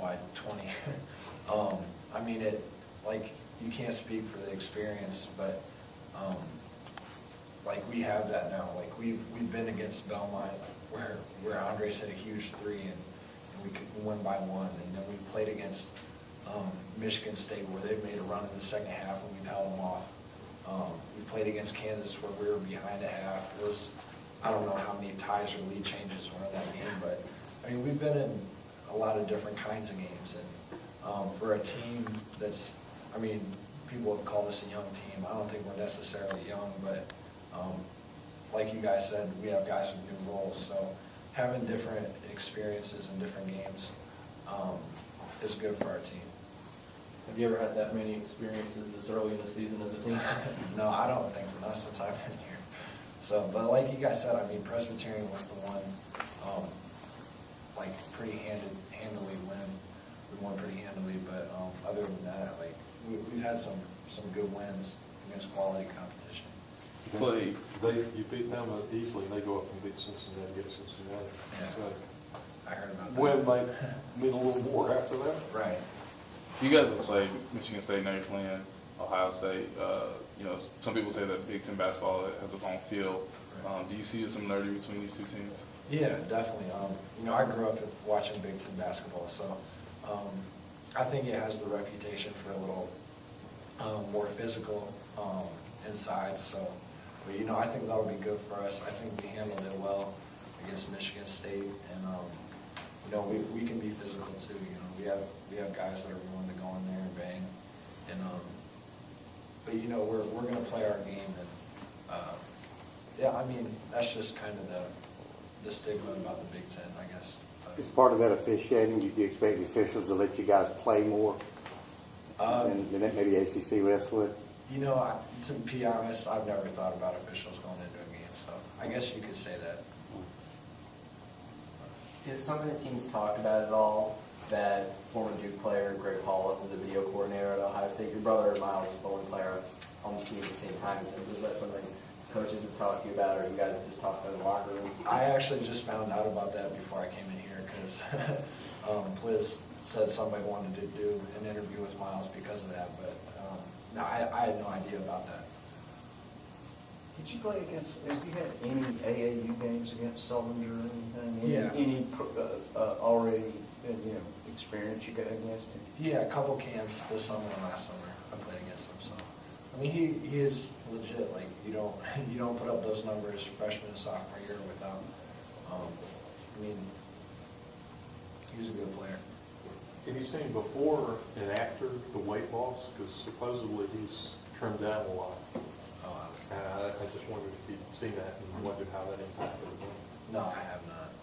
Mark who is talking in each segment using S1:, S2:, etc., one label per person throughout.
S1: by 20. I mean, like, you can't speak for the experience, but, like, we have that now. Like, we've been against Belmont where Andres hit a huge three and we could win by one. And then we've played against Michigan State where they've made a run in the second half and we've held them off. We've played against Kansas where we were behind a half. I don't know how many ties or lead changes were in that game, but I mean, we've been in a lot of different kinds of games. And for a team that's, I mean, people have called us a young team. I don't think we're necessarily young, but like you guys said, we have guys with new roles. So having different experiences in different games is good for our team.
S2: Have you ever had that many experiences this early in the season as a team?
S1: No, I don't think, not since I've been here. So, but like you guys said, I mean, Presbyterian was the one, like, pretty handily win. We won pretty handily, but other than that, like, we've had some good wins against quality competition.
S3: You beat them easily, and they go up and beat Cincinnati, get Cincinnati.
S1: Yeah.
S3: So,
S1: I heard about that.
S3: win might mean a little more after that.
S1: Right.
S4: You guys have played Michigan State, now you're playing Ohio State. You know, some people say that Big Ten basketball has its own feel. Do you see a similarity between these two teams?
S1: Yeah, definitely. You know, I grew up watching Big Ten basketball, so I think it has the reputation for a little more physical inside. So, but you know, I think that'll be good for us. I think we handled it well against Michigan State, and you know, we can be physical too. You know, we have guys that are willing to go in there and bang, and but you know, we're going to play our game, and yeah, I mean, that's just kind of the stigma about the Big Ten, I guess.
S5: As part of that officiating, do you expect the officials to let you guys play more than maybe ACC refs would?
S1: You know, to be honest, I've never thought about officials going into a game, so I guess you could say that.
S2: Is it something that teams talk about at all, that former Duke player Greg Hollis is a video coordinator at Ohio State? Your brother Miles is the only player on the team at the same time. So is that something coaches have talked to you about, or you guys have just talked about in the locker room?
S1: I actually just found out about that before I came in here because Pliz said somebody wanted to do an interview with Miles because of that, but no, I had no idea about that.
S6: Did you play against, have you had any AAU games against Sullinger or anything?
S1: Yeah.
S6: Any already, you know, experience you got against him?
S1: Yeah, a couple camps this summer and last summer I played against him. So, I mean, he is legit. Like, you don't put up those numbers freshman and sophomore year without. I mean, he's a good player.
S3: Have you seen before and after the weight loss? Because supposedly he's trimmed down a lot. I just wondered if you'd seen that and wondered how that impacted him.
S1: No, I have not.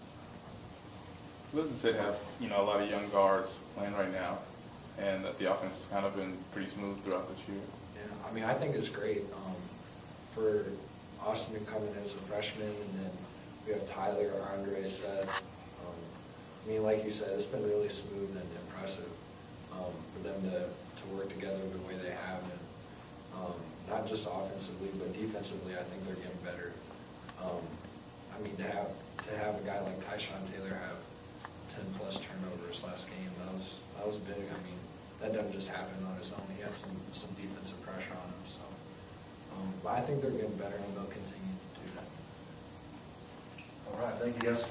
S4: Liz said have, you know, a lot of young guards playing right now, and that the offense has kind of been pretty smooth throughout this year.
S1: Yeah, I mean, I think it's great for Austin to come in as a freshman, and then we have Tyler, Andre, Seth. I mean, like you said, it's been really smooth and impressive for them to work together the way they have, and not just offensively, but defensively, I think they're getting better. I mean, to have a guy like Tyshawn Taylor have 10+ turnovers last game, that was big. I mean, that doesn't just happen on his own. He had some defensive pressure on him. So, but I think they're getting better, and they'll continue to do that.
S6: All right, thank you guys.